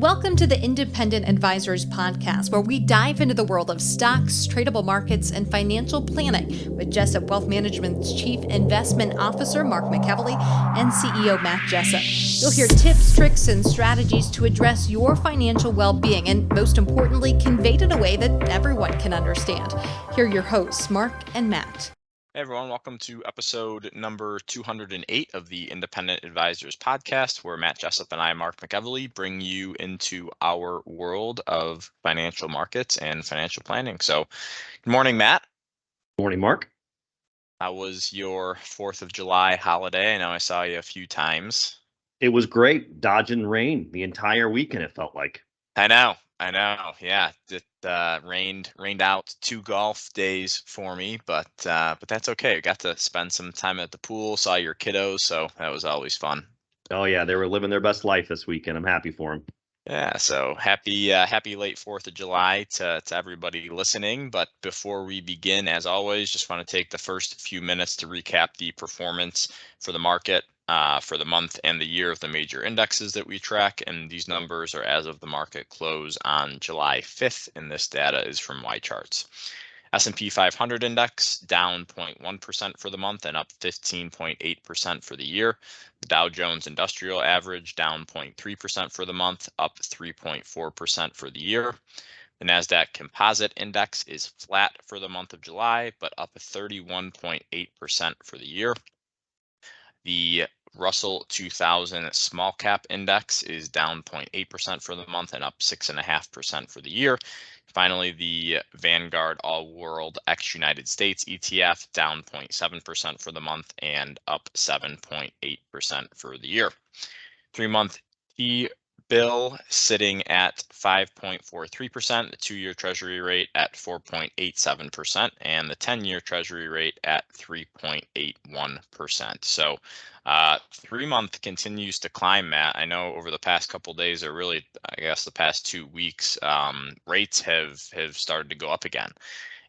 Welcome to the Independent Advisors Podcast, where we dive into the world of stocks, tradable markets, and financial planning with Jessup Wealth Management's Chief Investment Officer, Mark McEvily, and CEO, Matt Jessup. You'll hear tips, tricks, and strategies to address your financial well-being and, most importantly, conveyed in a way that everyone can understand. Here are your hosts, Mark and Matt. Hey everyone, welcome to episode number 208 of the Independent Advisors Podcast, where Matt Jessup and I, Mark McEvily, bring you into our world of financial markets and financial planning. So, good morning, Matt. Morning, Mark. How was your 4th of July holiday? I know I saw you a few times. It was great, dodging rain the entire weekend, it felt like. I know. Yeah, it rained out 2 golf days for me, but that's okay. I got to spend some time at the pool, saw your kiddos, so that was always fun. Oh yeah, they were living their best life this weekend. I'm happy for them. Yeah, so happy late 4th of July to everybody listening. But before we begin, as always, just want to take the first few minutes to recap the performance for the market for the month and the year of the major indexes that we track. And these numbers are as of the market close on July 5th, and this data is from YCharts. S&P 500 index down 0.1% for the month and up 15.8% for the year. The Dow Jones Industrial Average down 0.3% for the month, up 3.4% for the year. The NASDAQ Composite Index is flat for the month of July, but up 31.8% for the year. The Russell 2000 Small Cap Index is down 0.8% for the month and up 6.5% for the year. Finally, the Vanguard All World ex United States ETF down 0.7% for the month and up 7.8% for the year. 3-month T-bill sitting at 5.43%, the 2-year Treasury rate at 4.87%, and the 10-year Treasury rate at 3.81%. So 3-month continues to climb, Matt. I know over the past couple of days, or really, I guess the past 2 weeks, rates have started to go up again.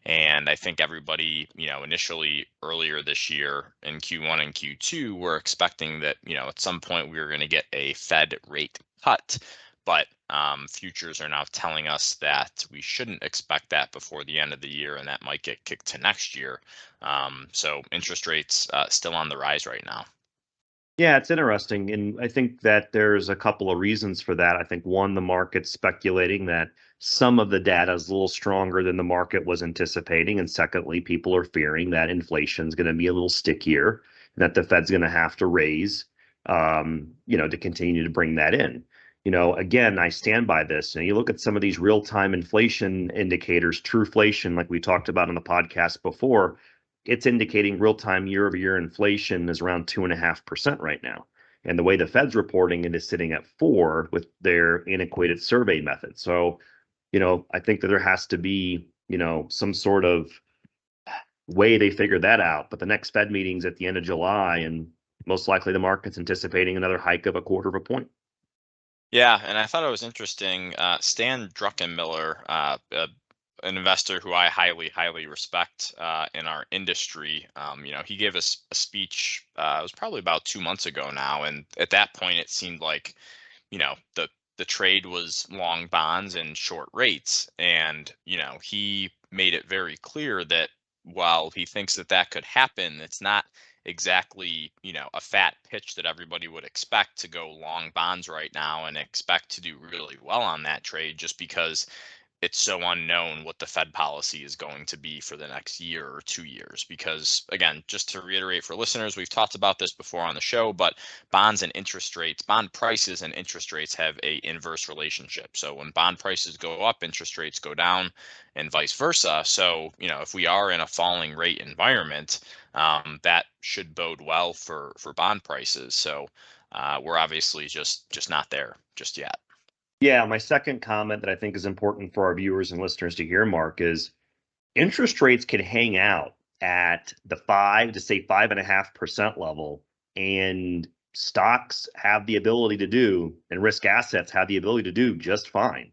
And I think everybody, initially earlier this year in Q1 and Q2 were expecting that, at some point we were going to get a Fed rate cut. But futures are now telling us that we shouldn't expect that before the end of the year, and that might get kicked to next year. So interest rates still on the rise right now. Yeah, it's interesting. And I think that there's a couple of reasons for that. I think one, the market's speculating that some of the data is a little stronger than the market was anticipating. And secondly, people are fearing that inflation is going to be a little stickier, and that the Fed's going to have to raise, to continue to bring that in. Again, I stand by this. You look at some of these real-time inflation indicators, Trueflation, like we talked about on the podcast before, it's indicating real-time year-over-year inflation is around 2.5% right now. And the way the Fed's reporting it is sitting at 4% with their antiquated survey method. So, I think that there has to be, some sort of way they figure that out. But the next Fed meeting's at the end of July, and most likely the market's anticipating another hike of 1/4 point. Yeah, and I thought it was interesting. Stan Druckenmiller, an investor who I highly respect in our industry. He gave us a speech. It was probably about 2 months ago now, and at that point, it seemed like, the trade was long bonds and short rates, and he made it very clear that while he thinks that could happen, it's not exactly a fat pitch that everybody would expect to go long bonds right now and expect to do really well on that trade, just because it's so unknown what the Fed policy is going to be for the next year or 2 years. Because again, just to reiterate for listeners, we've talked about this before on the show, but bonds and interest rates, bond prices and interest rates have a inverse relationship. So when bond prices go up, interest rates go down, and vice versa. So, if we are in a falling rate environment, that should bode well for bond prices. So we're obviously just not there just yet. Yeah, my second comment that I think is important for our viewers and listeners to hear, Mark, is interest rates can hang out at the 5 to say 5.5% level, and stocks have the ability to do, and risk assets have the ability to do just fine.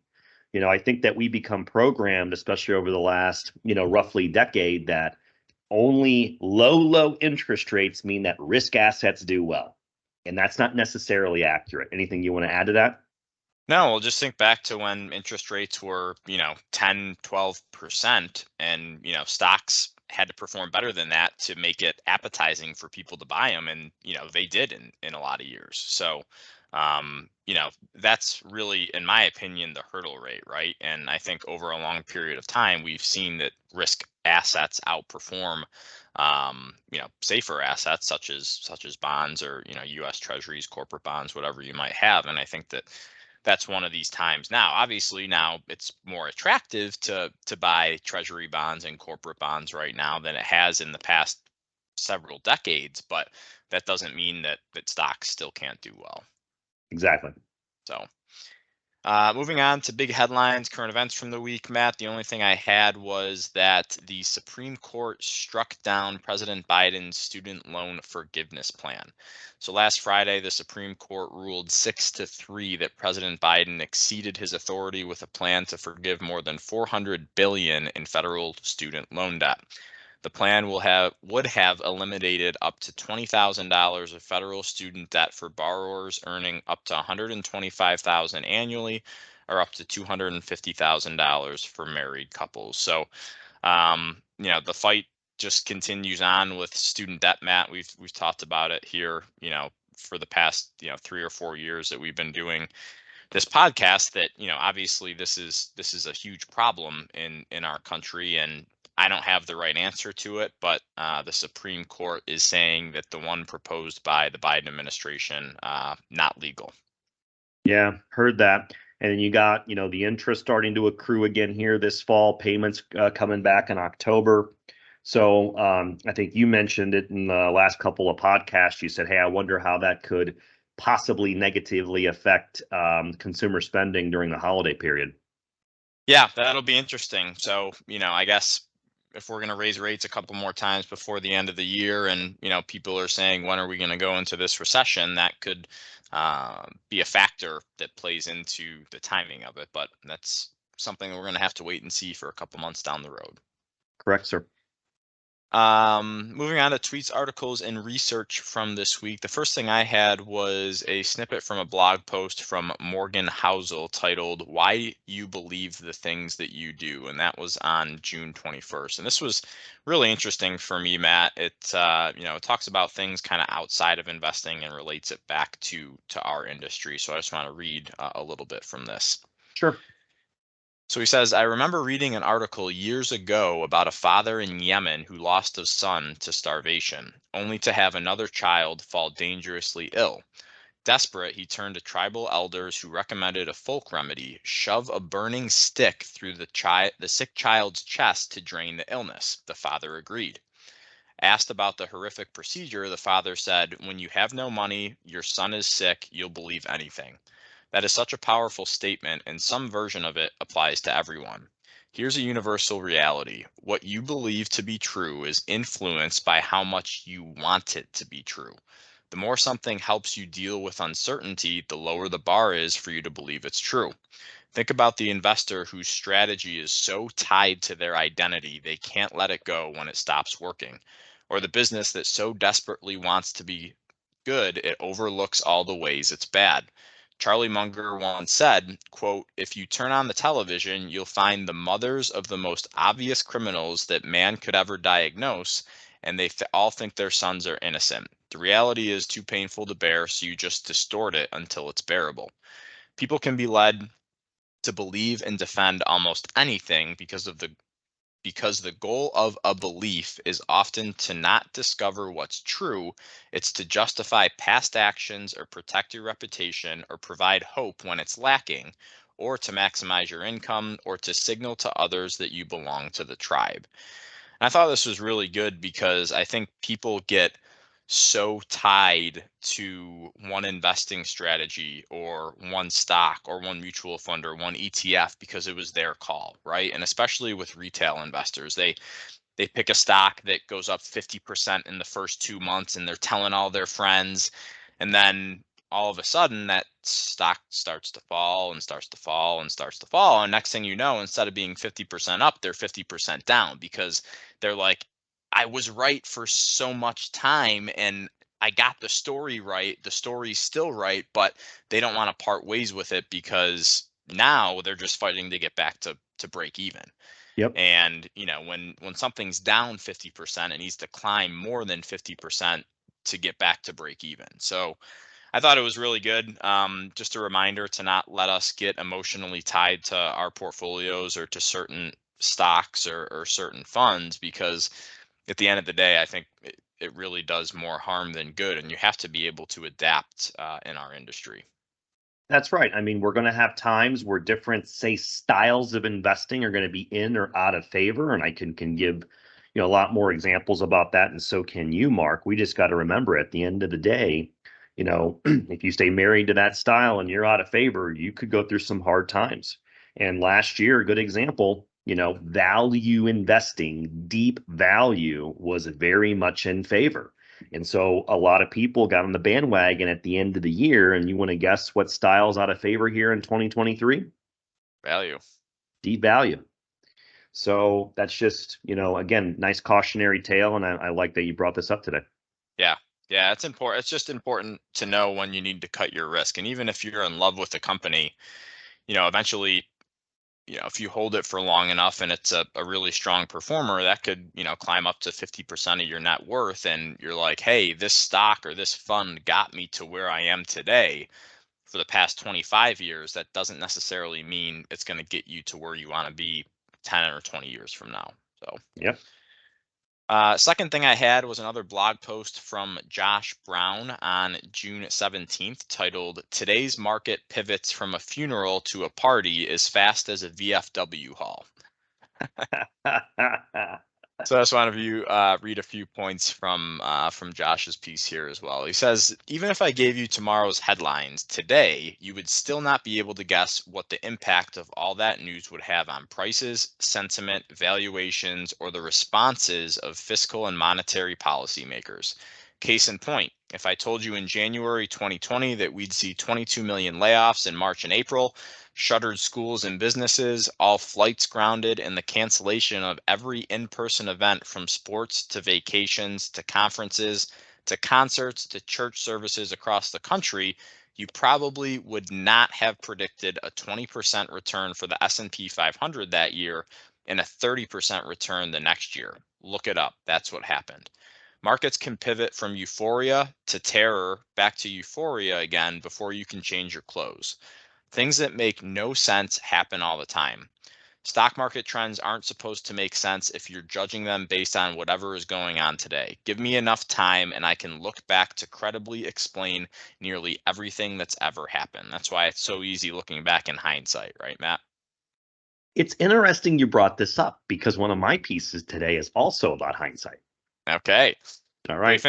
I think that we become programmed, especially over the last, roughly decade, that only low interest rates mean that risk assets do well. And that's not necessarily accurate. Anything you want to add to that? No, well, just think back to when interest rates were, 10, 12%, and, stocks had to perform better than that to make it appetizing for people to buy them. And, they did in a lot of years. So, that's really, in my opinion, the hurdle rate, right? And I think over a long period of time, we've seen that risk assets outperform, safer assets such as bonds or, U.S. Treasuries, corporate bonds, whatever you might have. And I think that's one of these times. Now obviously now it's more attractive to buy treasury bonds and corporate bonds right now than it has in the past several decades, but that doesn't mean that stocks still can't do well. Exactly. So moving on to big headlines, current events from the week, Matt. The only thing I had was that the Supreme Court struck down President Biden's student loan forgiveness plan. So last Friday, the Supreme Court ruled 6-3 that President Biden exceeded his authority with a plan to forgive more than $400 billion in federal student loan debt. The plan would have eliminated up to $20,000 of federal student debt for borrowers earning up to $125,000 annually, or up to $250,000 for married couples. So, the fight just continues on with student debt, Matt. We've talked about it here, for the past 3 or 4 years that we've been doing this podcast. That obviously this is a huge problem in our country, and I don't have the right answer to it, but the Supreme Court is saying that the one proposed by the Biden administration, not legal. Yeah, heard that. And then you got, the interest starting to accrue again here this fall, payments coming back in October. So I think you mentioned it in the last couple of podcasts. You said, hey, I wonder how that could possibly negatively affect consumer spending during the holiday period. Yeah, that'll be interesting. So, I guess if we're going to raise rates a couple more times before the end of the year, and people are saying, when are we going to go into this recession, that could be a factor that plays into the timing of it. But that's something we're going to have to wait and see for a couple months down the road. Correct, sir. Moving on to tweets, articles, and research from this week. The first thing I had was a snippet from a blog post from Morgan Housel titled "Why You Believe the Things That You Do," and that was on June 21st. And this was really interesting for me, Matt. It it talks about things kind of outside of investing and relates it back to our industry. So I just want to read a little bit from this. Sure. So he says, I remember reading an article years ago about a father in Yemen who lost a son to starvation, only to have another child fall dangerously ill. Desperate, he turned to tribal elders who recommended a folk remedy: shove a burning stick through the sick child's chest to drain the illness. The father agreed. Asked about the horrific procedure, the father said, when you have no money, your son is sick, you'll believe anything. That is such a powerful statement, and some version of it applies to everyone. Here's a universal reality. What you believe to be true is influenced by how much you want it to be true. The more something helps you deal with uncertainty, the lower the bar is for you to believe it's true. Think about the investor whose strategy is so tied to their identity they can't let it go when it stops working, or the business that so desperately wants to be good it overlooks all the ways it's bad. Charlie Munger once said, quote, if you turn on the television, you'll find the mothers of the most obvious criminals that man could ever diagnose, and they all think their sons are innocent. The reality is too painful to bear, so you just distort it until it's bearable. People can be led to believe and defend almost anything because the goal of a belief is often to not discover what's true, it's to justify past actions or protect your reputation or provide hope when it's lacking, or to maximize your income or to signal to others that you belong to the tribe. And I thought this was really good because I think people get so tied to one investing strategy or one stock or one mutual fund or one ETF because it was their call, right? And especially with retail investors, they pick a stock that goes up 50% in the first 2 months and they're telling all their friends, and then all of a sudden that stock starts to fall and starts to fall and starts to fall, and next thing you know, instead of being 50% up, they're 50% down because they're like, I was right for so much time, and I got the story right. The story's still right, but they don't want to part ways with it because now they're just fighting to get back to break even. Yep. And when something's down 50%, it needs to climb more than 50% to get back to break even. So I thought it was really good. Just a reminder to not let us get emotionally tied to our portfolios or to certain stocks or certain funds, because at the end of the day, I think it really does more harm than good, and you have to be able to adapt in our industry. That's right. I mean, we're going to have times where different, say, styles of investing are going to be in or out of favor, and I can give a lot more examples about that, and so can you, Mark. We just got to remember at the end of the day, if you stay married to that style and you're out of favor, you could go through some hard times. And last year, a good example, value investing, deep value was very much in favor. And so a lot of people got on the bandwagon at the end of the year. And you want to guess what style's out of favor here in 2023? Value. Deep value. So that's just, again, nice cautionary tale. And I like that you brought this up today. Yeah. Yeah, it's important. It's just important to know when you need to cut your risk. And even if you're in love with the company, eventually, if you hold it for long enough and it's a really strong performer, that could, climb up to 50% of your net worth. And you're like, hey, this stock or this fund got me to where I am today for the past 25 years. That doesn't necessarily mean it's going to get you to where you want to be 10 or 20 years from now. So, Yep. second thing I had was another blog post from Josh Brown on June 17th titled, "Today's Market Pivots from a Funeral to a Party as Fast as a VFW Haul." So I just want to read a few points from Josh's piece here as well. He says, "Even if I gave you tomorrow's headlines today, you would still not be able to guess what the impact of all that news would have on prices, sentiment, valuations, or the responses of fiscal and monetary policymakers. Case in point, if I told you in January 2020 that we'd see 22 million layoffs in March and April, shuttered schools and businesses, all flights grounded, and the cancellation of every in-person event from sports to vacations to conferences to concerts to church services across the country, you probably would not have predicted a 20% return for the S&P 500 that year and a 30% return the next year. Look it up. That's what happened. Markets can pivot from euphoria to terror back to euphoria again before you can change your clothes. Things that make no sense happen all the time. Stock market trends aren't supposed to make sense if you're judging them based on whatever is going on today. Give me enough time and I can look back to credibly explain nearly everything that's ever happened." That's why it's so easy looking back in hindsight, right, Matt? It's interesting you brought this up because one of my pieces today is also about hindsight. Okay. All So right.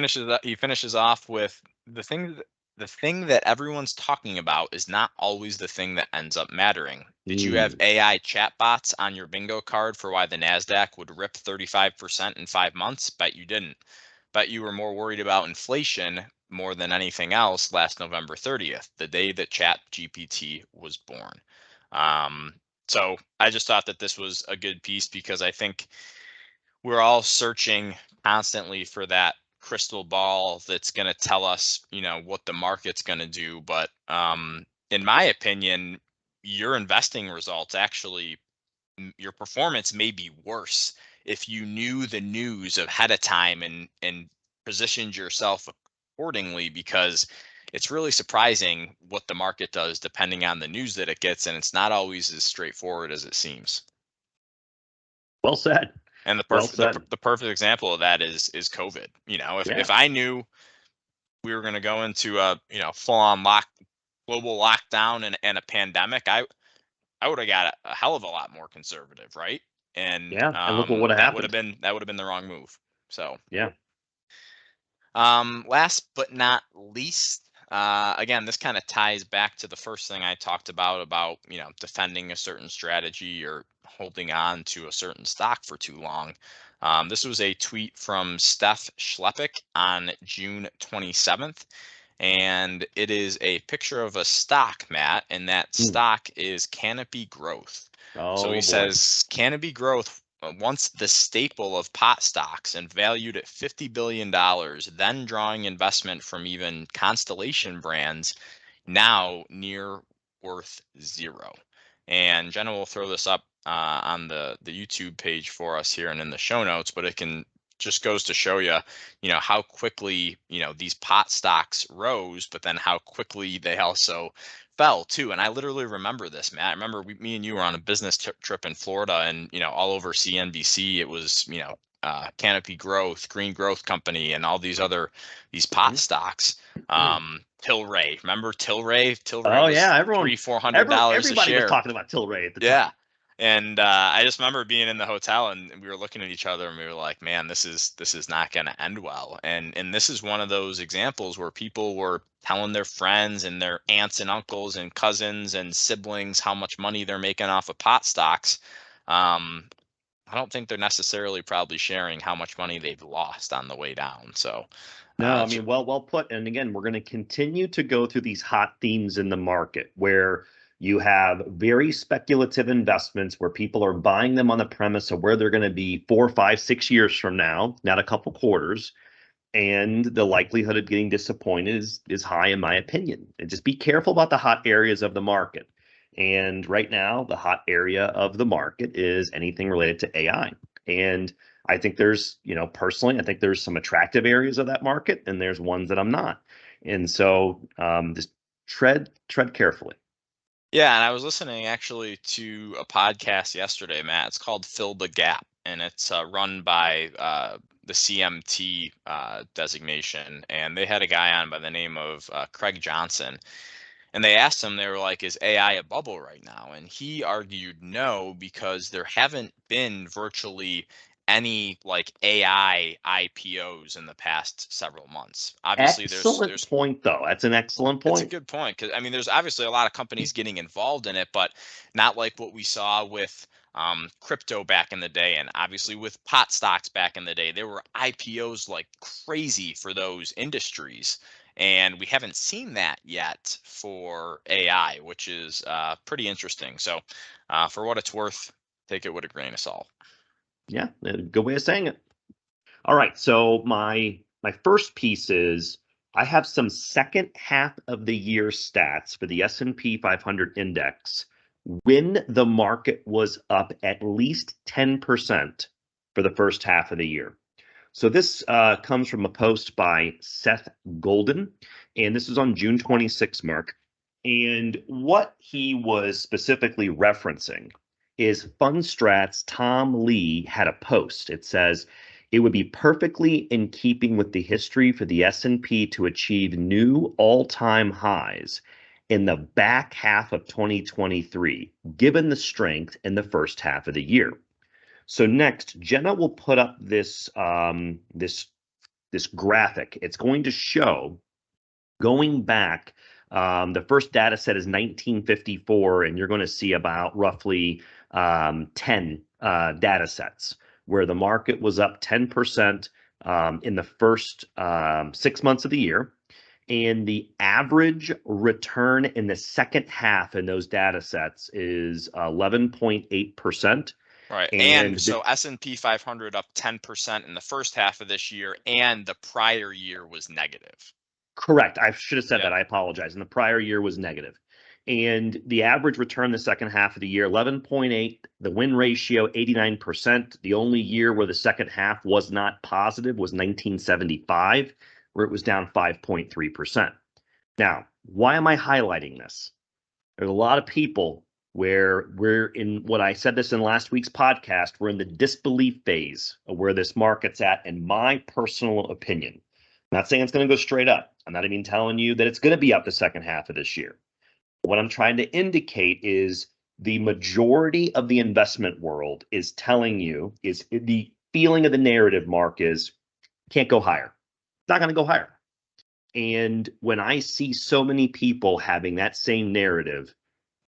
he finishes off with the thing that everyone's talking about is not always the thing that ends up mattering. Did you have AI chatbots on your bingo card for why the Nasdaq would rip 35% in 5 months? Bet you didn't. Bet you were more worried about inflation more than anything else last November 30th, the day that ChatGPT was born. So I just thought that this was a good piece because I think we're all searching constantly for that crystal ball that's going to tell us, what the market's going to do. But in my opinion, your investing results actually, your performance may be worse if you knew the news ahead of time and positioned yourself accordingly, because it's really surprising what the market does depending on the news that it gets, and it's not always as straightforward as it seems. Well said. And Well said. the perfect example of that is COVID. If I knew we were going to go into a full on global lockdown and a pandemic, I would have got a hell of a lot more conservative, right? And Yeah. And look what would have happened. that would have been the wrong move. So Yeah. last but not least, again, this kind of ties back to the first thing I talked about defending a certain strategy or holding on to a certain stock for too long. This was a tweet from Steph Schleppick on June 27th, and it is a picture of a stock, Matt, and that stock is Canopy Growth. So Oh he boy. says Canopy Growth once the staple of pot stocks and valued at $50 billion, then drawing investment from even Constellation brands, now near worth zero. And Jenna will throw this up on the YouTube page for us here and in the show notes, but it can just goes to show you, how quickly, these pot stocks rose, but then how quickly they also fell too. And I literally remember this, Matt. I remember me and you were on a business trip in Florida, and all over CNBC, it was Canopy Growth, Green Growth Company, and all these pot stocks. Tilray, remember Tilray? Tilray Oh was yeah, everyone, $300-$400 a everybody was share. talking about Tilray at the time. Yeah. And I just remember being in the hotel, and we were looking at each other, and we were like, man, this is not going to end well. And this is one of those examples where people were telling their friends and their aunts and uncles and cousins and siblings how much money they're making off of pot stocks. I don't think they're necessarily probably sharing how much money they've lost on the way down. So No, I mean, well put. And again, we're going to continue to go through these hot themes in the market where you have very speculative investments where people are buying them on the premise of where they're going to be 4, 5, 6 years from now, not a couple quarters. And the likelihood of getting disappointed is high, in my opinion. And just be careful about the hot areas of the market. And right now, the hot area of the market is anything related to AI. And I think there's, personally, I think there's some attractive areas of that market, and there's ones that I'm not. And so just tread carefully. Yeah, and I was listening actually to a podcast yesterday, Matt. It's called Fill the Gap, and it's run by the CMT designation. And they had a guy on by the name of Craig Johnson. And they asked him, they were like, is AI a bubble right now? And he argued no, because there haven't been virtually any like AI IPOs in the past several months. Obviously, Excellent point, though. That's an excellent point. It's a good point, because I mean, there's obviously a lot of companies getting involved in it, but not like what we saw with crypto back in the day, and obviously with pot stocks back in the day. There were IPOs like crazy for those industries, and we haven't seen that yet for AI, which is pretty interesting. So, for what it's worth, take it with a grain of salt. Yeah, a good way of saying it. All right, so my first piece is I have some second half of the year stats for the S&P 500 index when the market was up at least 10% for the first half of the year. So this comes from a post by Seth Golden, and this is on June 26, Mark. And what he was specifically referencing is Fundstrat's Tom Lee had a post. It says, it would be perfectly in keeping with the history for the S&P to achieve new all-time highs in the back half of 2023, given the strength in the first half of the year. So next, Jenna will put up this this graphic. It's going to show going back. The first data set is 1954, and you're going to see about roughly 10 data sets where the market was up 10% in the first 6 months of the year. And the average return in the second half in those data sets is 11.8%. Right. And so S&P 500 up 10% in the first half of this year, and the prior year was negative. Correct. I should have said that. I apologize. And the prior year was negative. And the average return the second half of the year, 11.8. The win ratio, 89%. The only year where the second half was not positive was 1975, where it was down 5.3%. Now, why am I highlighting this? There's a lot of people where we're in what I said this in last week's podcast, we're in the disbelief phase of where this market's at, in my personal opinion. I'm not saying it's going to go straight up. I'm not even telling you that it's going to be up the second half of this year. What I'm trying to indicate is the majority of the investment world is telling you, is the feeling of the narrative, Mark, is can't go higher. It's not going to go higher. And when I see so many people having that same narrative,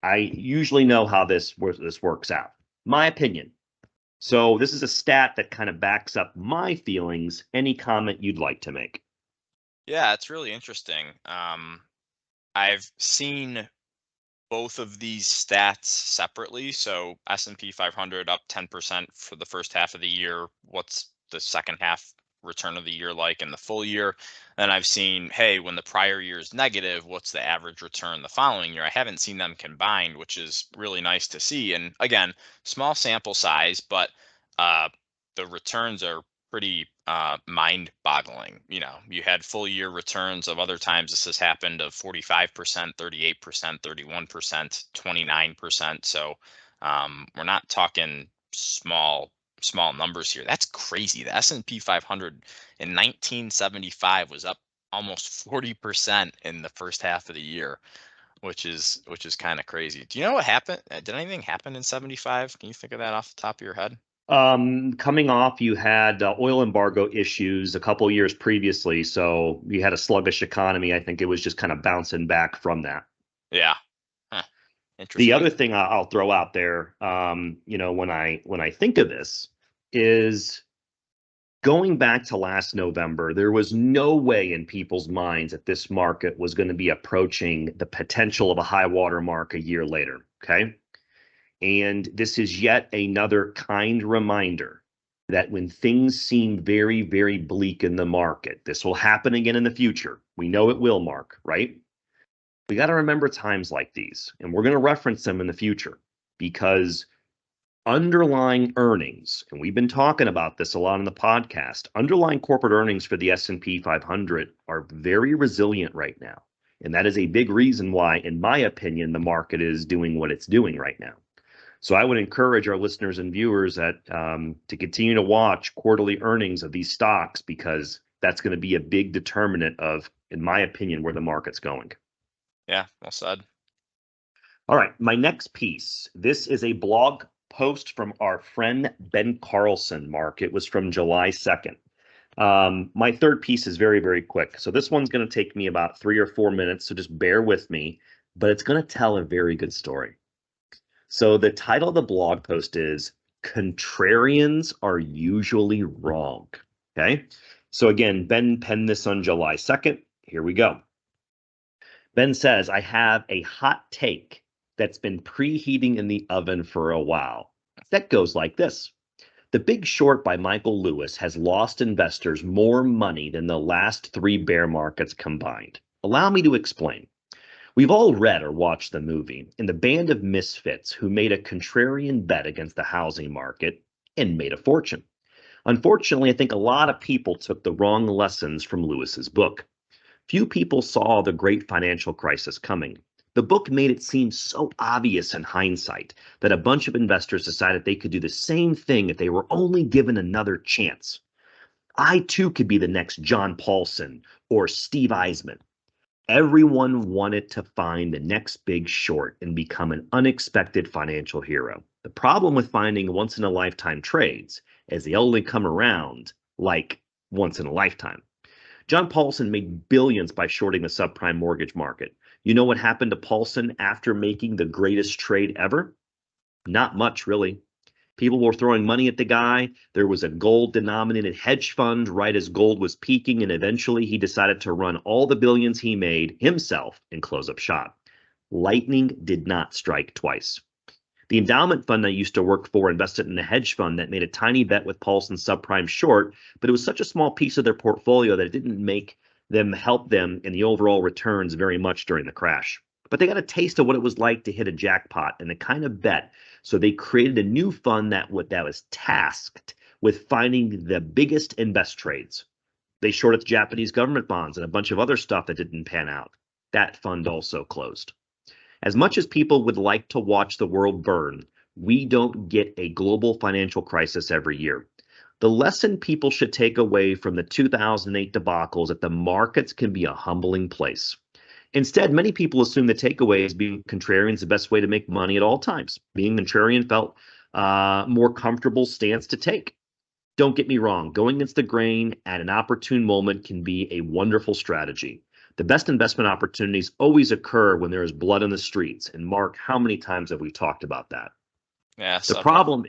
I usually know how this works out. My opinion. So this is a stat that kind of backs up my feelings. Any comment you'd like to make? Yeah, it's really interesting. I've seen both of these stats separately. So S&P 500 up 10% for the first half of the year. What's the second half return of the year like in the full year? Then I've seen, hey, when the prior year is negative, what's the average return the following year? I haven't seen them combined, which is really nice to see. And again, small sample size, but uh, the returns are pretty mind-boggling. You had full year returns of other times this has happened of 45%, 38%, 31%, 29%. So we're not talking small numbers here. That's crazy. The S&P 500 in 1975 was up almost 40% in the first half of the year, which is kind of crazy. Do you know what happened? Did anything happen in 75? Can you think of that off the top of your head? Coming off, you had oil embargo issues a couple years previously, so you had a sluggish economy. I think it was just kind of bouncing back from that. Yeah. Huh. The Interesting. other thing I'll throw out there, when I think of this, is going back to last November, there was no way in people's minds that this market was going to be approaching the potential of a high water mark a year later. Okay. And this is yet another kind reminder that when things seem very, very bleak in the market, this will happen again in the future. We know it will, Mark, right? We got to remember times like these, and we're going to reference them in the future because underlying earnings, and we've been talking about this a lot in the podcast, underlying corporate earnings for the S&P 500 are very resilient right now. And that is a big reason why, in my opinion, the market is doing what it's doing right now. So I would encourage our listeners and viewers that to continue to watch quarterly earnings of these stocks because that's going to be a big determinant of, in my opinion, where the market's going. Yeah, well said. All right, my next piece. This is a blog post from our friend Ben Carlson, Mark. It was from July 2nd. My third piece is very, very quick. So this one's going to take me about 3 or 4 minutes, so just bear with me, but it's going to tell a very good story. So the title of the blog post is Contrarians Are Usually Wrong. Okay. So again, Ben penned this on July 2nd. Here we go. Ben says, I have a hot take that's been preheating in the oven for a while. That goes like this. The Big Short by Michael Lewis has lost investors more money than the last 3 bear markets combined. Allow me to explain. We've all read or watched the movie, and the band of misfits who made a contrarian bet against the housing market and made a fortune. Unfortunately, I think a lot of people took the wrong lessons from Lewis's book. Few people saw the great financial crisis coming. The book made it seem so obvious in hindsight that a bunch of investors decided they could do the same thing if they were only given another chance. I too could be the next John Paulson or Steve Eisman. Everyone wanted to find the next Big Short and become an unexpected financial hero. The problem with finding once-in-a-lifetime trades is they only come around like once in a lifetime. John Paulson made billions by shorting the subprime mortgage market. You know what happened to Paulson after making the greatest trade ever? Not much, really. People were throwing money at the guy. There was a gold-denominated hedge fund right as gold was peaking, and eventually he decided to run all the billions he made himself and close up shop. Lightning did not strike twice. The endowment fund I used to work for invested in a hedge fund that made a tiny bet with Paulson's subprime short, but it was such a small piece of their portfolio that it didn't make them help them in the overall returns very much during the crash. But they got a taste of what it was like to hit a jackpot and the kind of bet. So they created a new fund that was tasked with finding the biggest and best trades. They shorted Japanese government bonds and a bunch of other stuff that didn't pan out. That fund also closed. As much as people would like to watch the world burn, we don't get a global financial crisis every year. The lesson people should take away from the 2008 debacle is that the markets can be a humbling place. Instead, many people assume the takeaway is being contrarian is the best way to make money at all times. Being contrarian felt more comfortable stance to take. Don't get me wrong, going against the grain at an opportune moment can be a wonderful strategy. The best investment opportunities always occur when there is blood in the streets. And Mark, how many times have we talked about that? Yeah, The problem,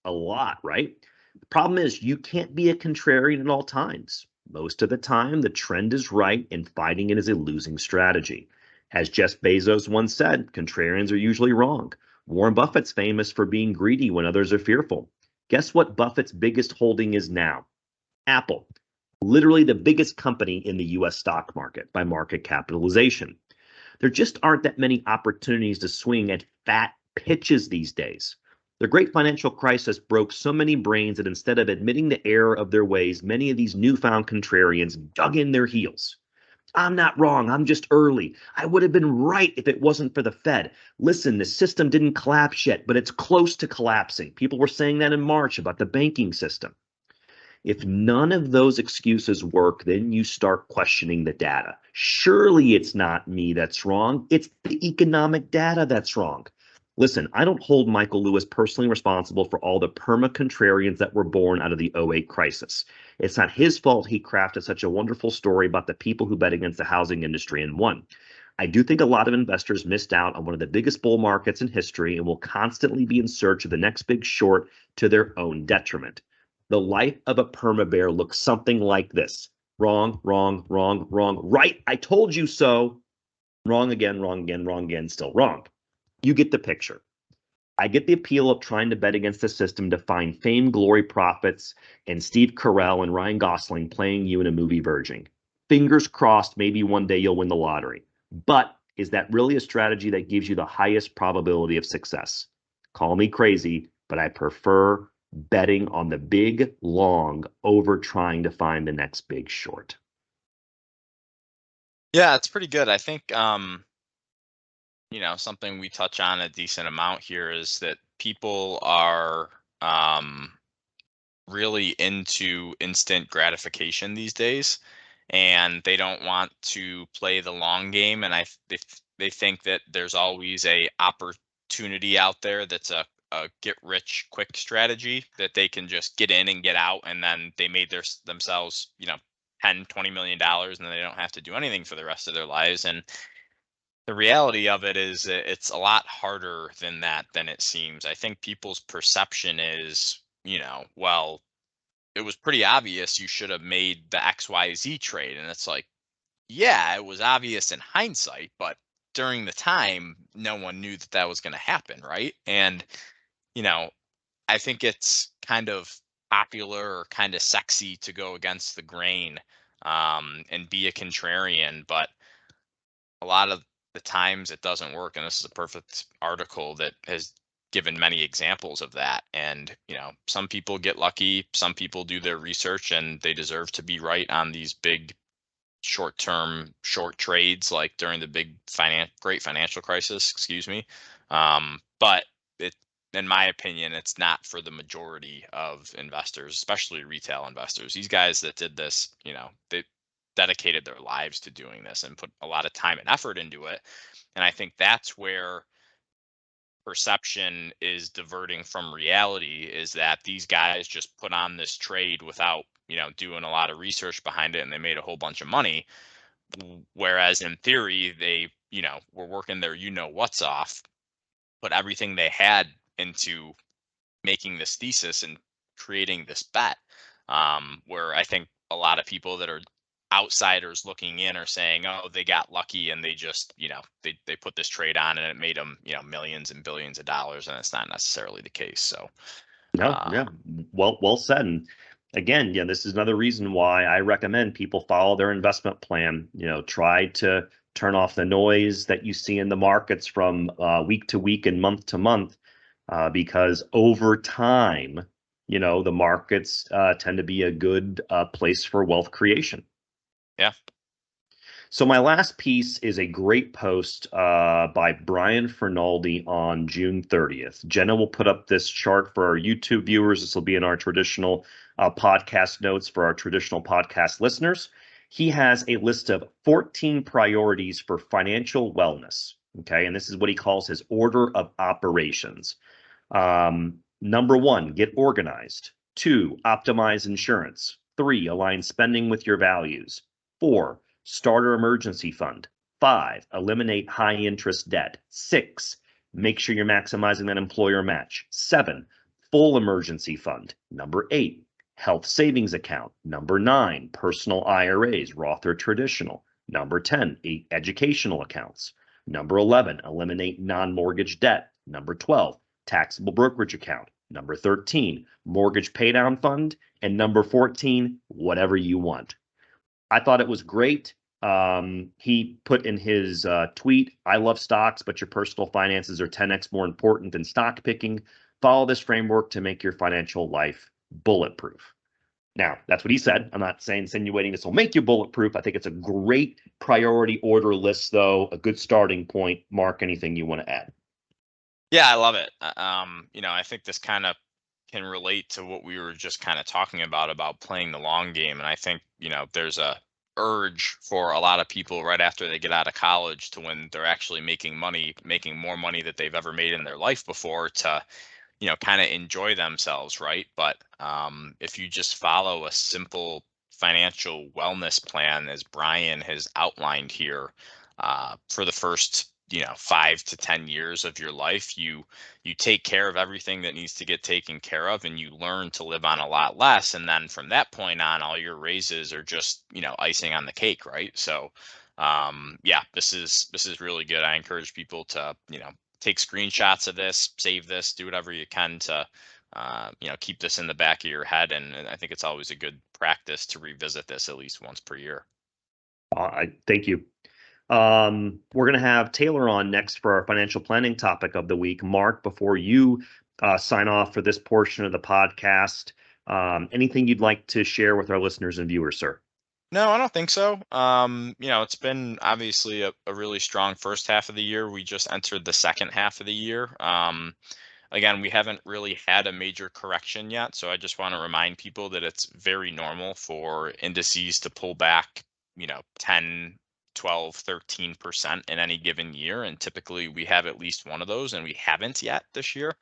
a lot, right? The problem is you can't be a contrarian at all times. Most of the time, the trend is right and fighting it is a losing strategy. As Jeff Bezos once said, contrarians are usually wrong. Warren Buffett's famous for being greedy when others are fearful. Guess what Buffett's biggest holding is now? Apple, literally the biggest company in the US stock market by market capitalization. There just aren't that many opportunities to swing at fat pitches these days. The great financial crisis broke so many brains that instead of admitting the error of their ways, many of these newfound contrarians dug in their heels. I'm not wrong. I'm just early. I would have been right if it wasn't for the Fed. Listen, the system didn't collapse yet, but it's close to collapsing. People were saying that in March about the banking system. If none of those excuses work, then you start questioning the data. Surely it's not me that's wrong. It's the economic data that's wrong. Listen, I don't hold Michael Lewis personally responsible for all the perma-contrarians that were born out of the '08 crisis. It's not his fault he crafted such a wonderful story about the people who bet against the housing industry and won. I do think a lot of investors missed out on one of the biggest bull markets in history and will constantly be in search of the next big short to their own detriment. The life of a perma bear looks something like this. Wrong, wrong, wrong, wrong. Right, I told you so. Wrong again, wrong again, wrong again, still wrong. You get the picture. I get the appeal of trying to bet against the system to find fame, glory, profits, and Steve Carell and Ryan Gosling playing you in a movie version. Fingers crossed, maybe one day you'll win the lottery. But is that really a strategy that gives you the highest probability of success? Call me crazy, but I prefer betting on the big long over trying to find the next big short. Yeah, it's pretty good. I think something we touch on a decent amount here is that people are really into instant gratification these days, and they don't want to play the long game. And they think that there's always a opportunity out there that's a get rich quick strategy that they can just get in and get out, and then they made themselves 10-20 million dollars, and then they don't have to do anything for the rest of their lives. And the reality of it is it's a lot harder than it seems. I think people's perception is, well, it was pretty obvious you should have made the XYZ trade. And it's like, yeah, it was obvious in hindsight, but during the time, no one knew that that was going to happen, right? And, I think it's kind of popular or kind of sexy to go against the grain and be a contrarian, but a lot of the times it doesn't work. And this is a perfect article that has given many examples of that. And some people get lucky, some people do their research, and they deserve to be right on these big short-term short trades like during the big great financial crisis, excuse me. But in my opinion, it's not for the majority of investors, especially retail investors. These guys that did this, they dedicated their lives to doing this and put a lot of time and effort into it. And I think that's where perception is diverting from reality, is that these guys just put on this trade without, doing a lot of research behind it, and they made a whole bunch of money. Whereas in theory, they, were working their, what's off, put everything they had into making this thesis and creating this bet. Where I think a lot of people that are outsiders looking in are saying, oh, they got lucky and they just, they put this trade on and it made them, millions and billions of dollars, and it's not necessarily the case. So Yeah, well said. And again, this is another reason why I recommend people follow their investment plan. Try to turn off the noise that you see in the markets from week to week and month to month, because over time, the markets tend to be a good place for wealth creation. Yeah. So my last piece is a great post by Brian Fernaldi on June 30th. Jenna will put up this chart for our YouTube viewers. This will be in our traditional podcast notes for our traditional podcast listeners. He has a list of 14 priorities for financial wellness. Okay, and this is what he calls his order of operations. Number 1, get organized. 2, optimize insurance. 3, align spending with your values. 4, starter emergency fund. 5, eliminate high interest debt. 6, make sure you're maximizing that employer match. 7, full emergency fund. Number 8, health savings account. Number 9, personal IRAs, Roth or traditional. Number 10, educational accounts. Number 11, eliminate non-mortgage debt. Number 12, taxable brokerage account. Number 13, mortgage paydown fund. And number 14, whatever you want. I thought it was great. He put in his tweet, I love stocks, but your personal finances are 10x more important than stock picking. Follow this framework to make your financial life bulletproof. Now, that's what he said. I'm not insinuating this will make you bulletproof. I think it's a great priority order list, though, a good starting point. Mark, anything you want to add? Yeah, I love it. I think this kind of can relate to what we were just kind of talking about playing the long game. And I think, there's a urge for a lot of people right after they get out of college to when they're actually making money, making more money that they've ever made in their life before to, kind of enjoy themselves, right? But if you just follow a simple financial wellness plan, as Brian has outlined here, for the first 5 to 10 years of your life, you take care of everything that needs to get taken care of, and you learn to live on a lot less. And then from that point on, all your raises are just icing on the cake, right? So yeah, this is really good. I encourage people to take screenshots of this, save this, do whatever you can to keep this in the back of your head. And I think it's always a good practice to revisit this at least once per year. Thank you. We're going to have Taylor on next for our financial planning topic of the week. Mark, before you sign off for this portion of the podcast, anything you'd like to share with our listeners and viewers, sir? No, I don't think so. It's been obviously a really strong first half of the year. We just entered the second half of the year. Again, we haven't really had a major correction yet. So I just want to remind people that it's very normal for indices to pull back, 10, 12, 13% in any given year. And typically we have at least one of those, and we haven't yet this year.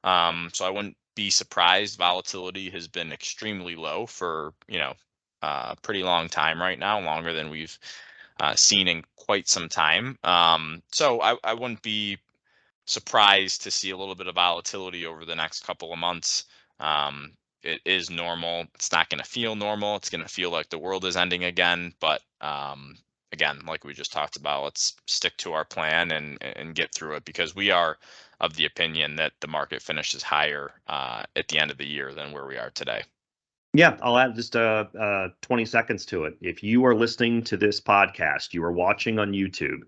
So I wouldn't be surprised. Volatility has been extremely low for, a pretty long time right now, longer than we've seen in quite some time. So I wouldn't be surprised to see a little bit of volatility over the next couple of months. It is normal. It's not going to feel normal. It's going to feel like the world is ending again. But again, like we just talked about, let's stick to our plan and get through it, because we are of the opinion that the market finishes higher at the end of the year than where we are today. Yeah, I'll add just 20 seconds to it. If you are listening to this podcast, you are watching on YouTube,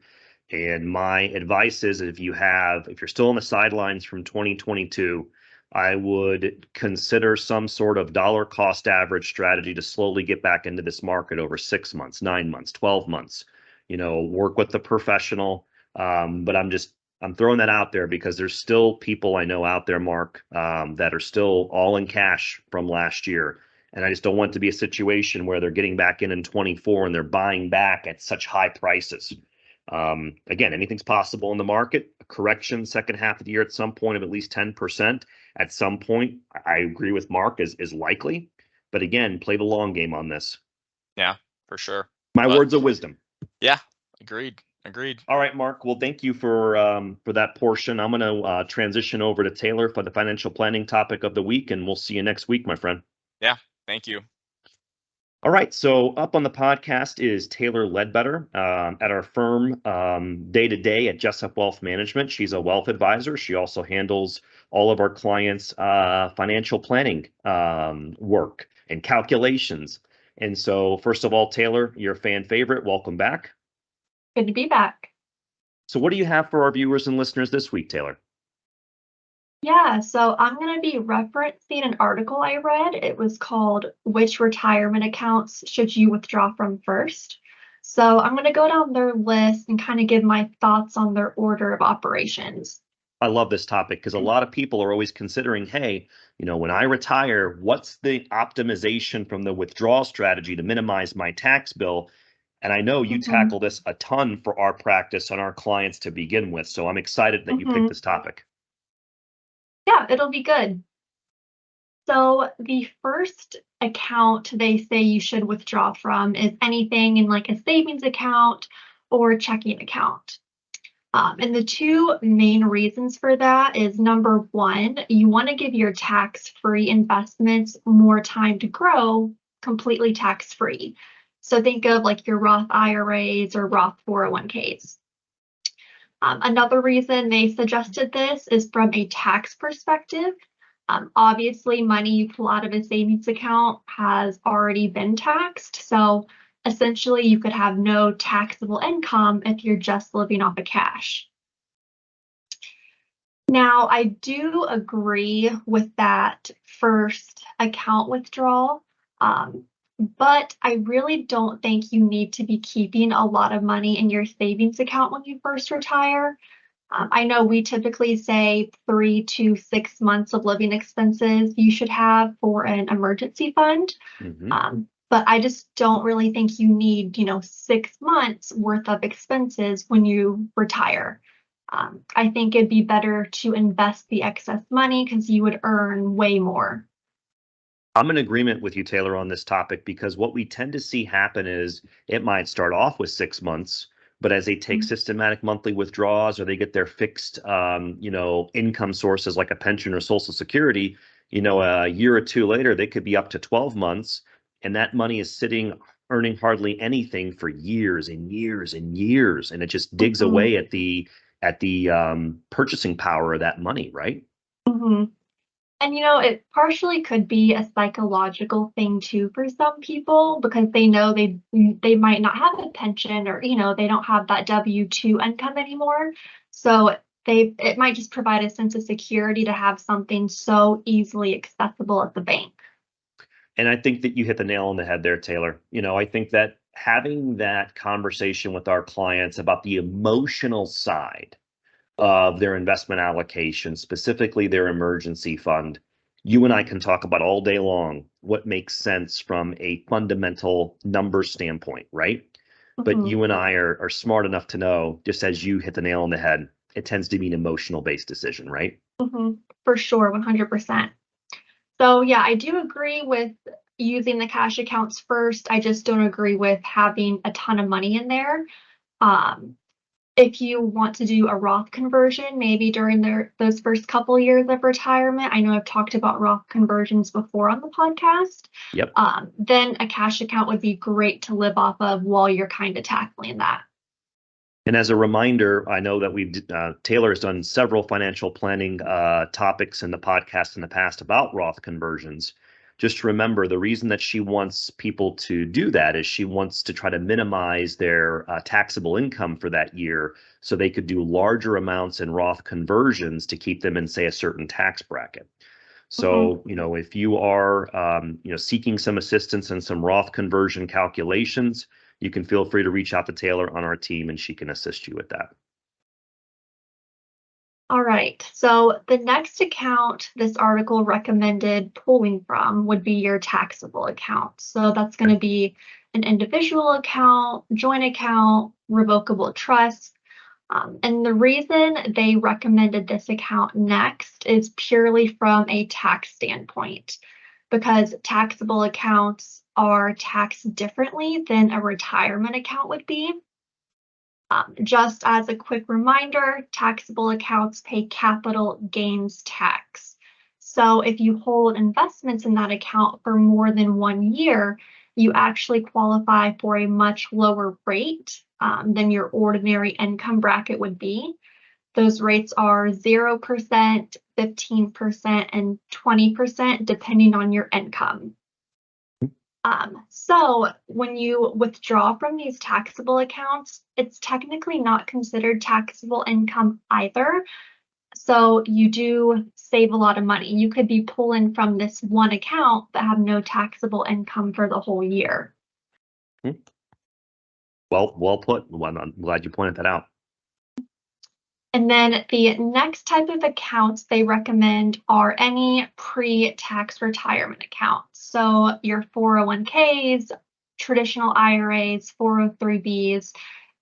and my advice is if you're still on the sidelines from 2022, I would consider some sort of dollar cost average strategy to slowly get back into this market over 6 months, 9 months, 12 months. Work with the professional. But I'm throwing that out there because there's still people I know out there, Mark, that are still all in cash from last year. And I just don't want it to be a situation where they're getting back in 24 and they're buying back at such high prices. Again, anything's possible in the market. A correction second half of the year at some point of at least 10% at some point, I agree with Mark, is likely. But again, play the long game on this. Yeah, for sure. My words of wisdom. Yeah, agreed. All right, Mark. Well, thank you for that portion. I'm going to transition over to Taylor for the financial planning topic of the week, and we'll see you next week, my friend. Yeah, thank you. All right, so up on the podcast is Taylor Ledbetter at our firm day-to-day at Jessup Wealth Management. She's a wealth advisor. She also handles all of our clients' financial planning work and calculations. And so, first of all, Taylor, you're a fan favorite. Welcome back. Good to be back. So what do you have for our viewers and listeners this week, Taylor? Yeah, so I'm going to be referencing an article I read. It was called "Which Retirement Accounts Should You Withdraw From First?" So I'm going to go down their list and kind of give my thoughts on their order of operations. I love this topic because a lot of people are always considering, hey, when I retire, what's the optimization from the withdrawal strategy to minimize my tax bill? And I know you tackle this a ton for our practice and our clients to begin with. So I'm excited that you picked this topic. Yeah, it'll be good. So the first account they say you should withdraw from is anything in like a savings account or a checking account. And the two main reasons for that is, number one, you want to give your tax-free investments more time to grow completely tax-free. So think of like your Roth IRAs or Roth 401ks. Another reason they suggested this is from a tax perspective. Obviously, money you pull out of a savings account has already been taxed. So essentially, you could have no taxable income if you're just living off of cash. Now, I do agree with that first account withdrawal, but I really don't think you need to be keeping a lot of money in your savings account when you first retire. I know we typically say 3 to 6 months of living expenses you should have for an emergency fund. But I just don't really think you need, 6 months worth of expenses when you retire. I think it'd be better to invest the excess money because you would earn way more. I'm in agreement with you, Taylor, on this topic, because what we tend to see happen is it might start off with 6 months, but as they take systematic monthly withdrawals or they get their fixed, income sources like a pension or Social Security, a year or two later, they could be up to 12 months, and that money is sitting earning hardly anything for years and years and years, and it just digs away at the purchasing power of that money, right? And it partially could be a psychological thing too for some people because they know they might not have a pension or they don't have that W-2 income anymore. So it might just provide a sense of security to have something so easily accessible at the bank. And I think that you hit the nail on the head there, Taylor. I think that having that conversation with our clients about the emotional side of their investment allocation, specifically their emergency fund, you and I can talk about all day long what makes sense from a fundamental number standpoint, right? But you and I are smart enough to know, just as you hit the nail on the head, it tends to be an emotional based decision, right? For sure, 100%. So yeah, I do agree with using the cash accounts first. I just don't agree with having a ton of money in there. If you want to do a Roth conversion, maybe during those first couple years of retirement, I know I've talked about Roth conversions before on the podcast. Yep. Then a cash account would be great to live off of while you're kind of tackling that. And as a reminder, I know that Taylor has done several financial planning topics in the podcast in the past about Roth conversions. Just remember, the reason that she wants people to do that is she wants to try to minimize their taxable income for that year so they could do larger amounts in Roth conversions to keep them in, say, a certain tax bracket. So, if you are, seeking some assistance in some Roth conversion calculations, you can feel free to reach out to Taylor on our team and she can assist you with that. All right, so the next account this article recommended pulling from would be your taxable account. So that's going to be an individual account, joint account, revocable trust. And the reason they recommended this account next is purely from a tax standpoint, because taxable accounts are taxed differently than a retirement account would be. Just as a quick reminder, taxable accounts pay capital gains tax. So if you hold investments in that account for more than 1 year, you actually qualify for a much lower rate than your ordinary income bracket would be. Those rates are 0%, 15%, and 20%, depending on your income. So when you withdraw from these taxable accounts, it's technically not considered taxable income either. So you do save a lot of money. You could be pulling from this one account but have no taxable income for the whole year. Well put. Well, I'm glad you pointed that out. And then the next type of accounts they recommend are any pre-tax retirement accounts. So your 401ks, traditional IRAs, 403bs,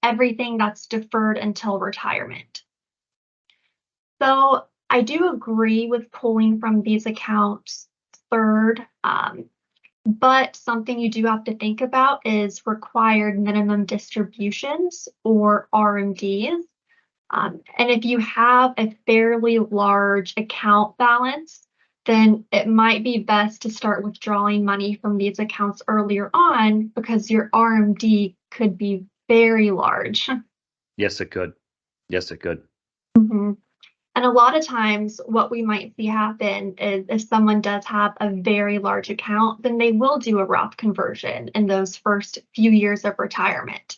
everything that's deferred until retirement. So I do agree with pulling from these accounts third, but something you do have to think about is required minimum distributions or RMDs. And if you have a fairly large account balance, then it might be best to start withdrawing money from these accounts earlier on because your RMD could be very large. Yes, it could. Yes, it could. Mhm. And a lot of times, what we might see happen is if someone does have a very large account, then they will do a Roth conversion in those first few years of retirement.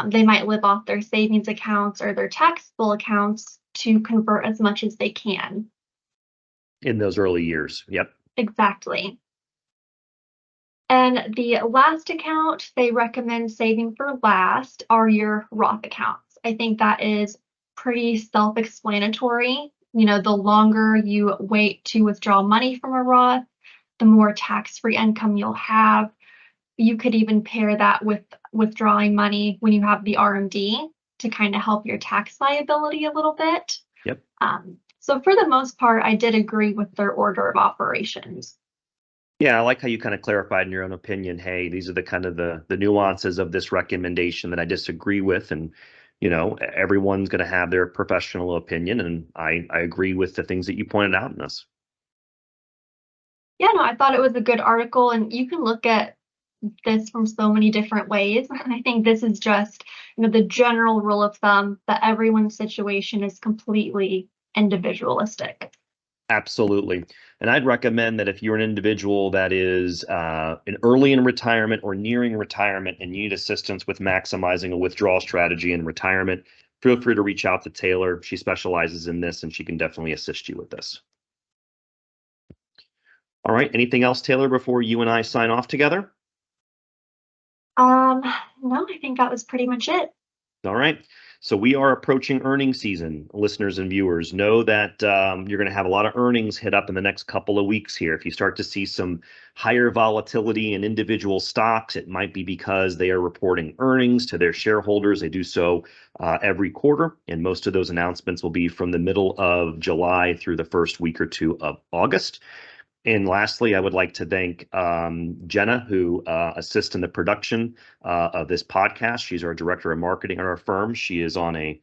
They might live off their savings accounts or their taxable accounts to convert as much as they can. In those early years. Yep. Exactly. And the last account they recommend saving for last are your Roth accounts. I think that is pretty self-explanatory. The longer you wait to withdraw money from a Roth, the more tax-free income you'll have. You could even pair that with withdrawing money when you have the RMD to kind of help your tax liability a little bit. Yep. So for the most part, I did agree with their order of operations. Yeah, I like how you kind of clarified in your own opinion, hey, these are the kind of the nuances of this recommendation that I disagree with. And, everyone's going to have their professional opinion. And I agree with the things that you pointed out in this. Yeah, no, I thought it was a good article, and you can look at this from so many different ways. I think this is just, the general rule of thumb that everyone's situation is completely individualistic. Absolutely. And I'd recommend that if you're an individual that is early in retirement or nearing retirement and you need assistance with maximizing a withdrawal strategy in retirement, feel free to reach out to Taylor. She specializes in this and she can definitely assist you with this. All right. Anything else, Taylor, before you and I sign off together? No, I think that was pretty much it. All right. So we are approaching earnings season. Listeners and viewers, know that you're going to have a lot of earnings hit up in the next couple of weeks here. If you start to see some higher volatility in individual stocks, it might be because they are reporting earnings to their shareholders. They do so every quarter, and most of those announcements will be from the middle of July through the first week or two of August. And lastly, I would like to thank Jenna, who assists in the production of this podcast. She's our director of marketing at our firm. She is on a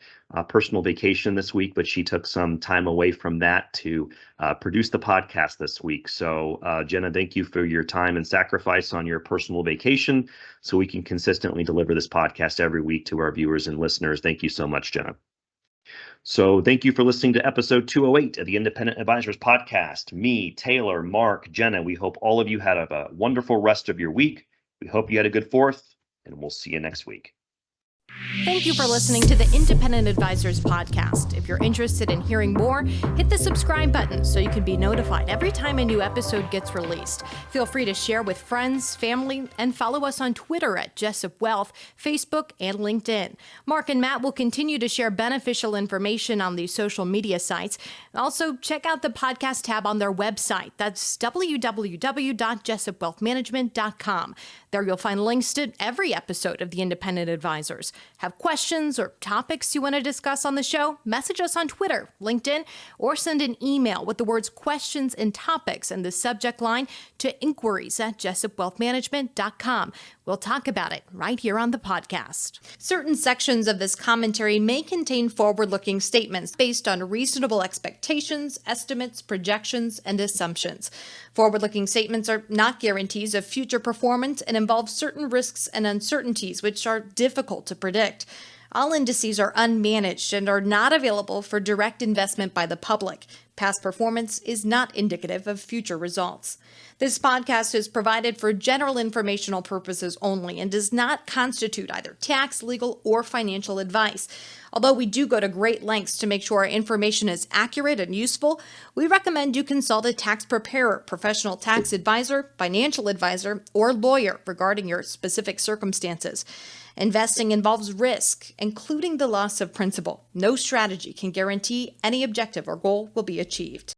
personal vacation this week, but she took some time away from that to produce the podcast this week. So Jenna, thank you for your time and sacrifice on your personal vacation so we can consistently deliver this podcast every week to our viewers and listeners. Thank you so much, Jenna. So thank you for listening to episode 208 of the Independent Advisors Podcast. Me, Taylor, Mark, Jenna, we hope all of you had a wonderful rest of your week. We hope you had a good 4th, and we'll see you next week. Thank you for listening to the Independent Advisors Podcast. If you're interested in hearing more, hit the subscribe button so you can be notified every time a new episode gets released. Feel free to share with friends, family, and follow us on Twitter at Jessup Wealth, Facebook, and LinkedIn. Mark and Matt will continue to share beneficial information on these social media sites. Also, check out the podcast tab on their website. That's www.jessupwealthmanagement.com. There you'll find links to every episode of the Independent Advisors. Have questions or topics you want to discuss on the show? Message us on Twitter, LinkedIn, or send an email with the words questions and topics in the subject line to inquiries@jessupwealthmanagement.com. We'll talk about it right here on the podcast. Certain sections of this commentary may contain forward-looking statements based on reasonable expectations, estimates, projections, and assumptions. Forward-looking statements are not guarantees of future performance and involve certain risks and uncertainties which are difficult to predict. All indices are unmanaged and are not available for direct investment by the public. Past performance is not indicative of future results. This podcast is provided for general informational purposes only and does not constitute either tax, legal, or financial advice. Although we do go to great lengths to make sure our information is accurate and useful, we recommend you consult a tax preparer, professional tax advisor, financial advisor, or lawyer regarding your specific circumstances. Investing involves risk, including the loss of principal. No strategy can guarantee any objective or goal will be achieved.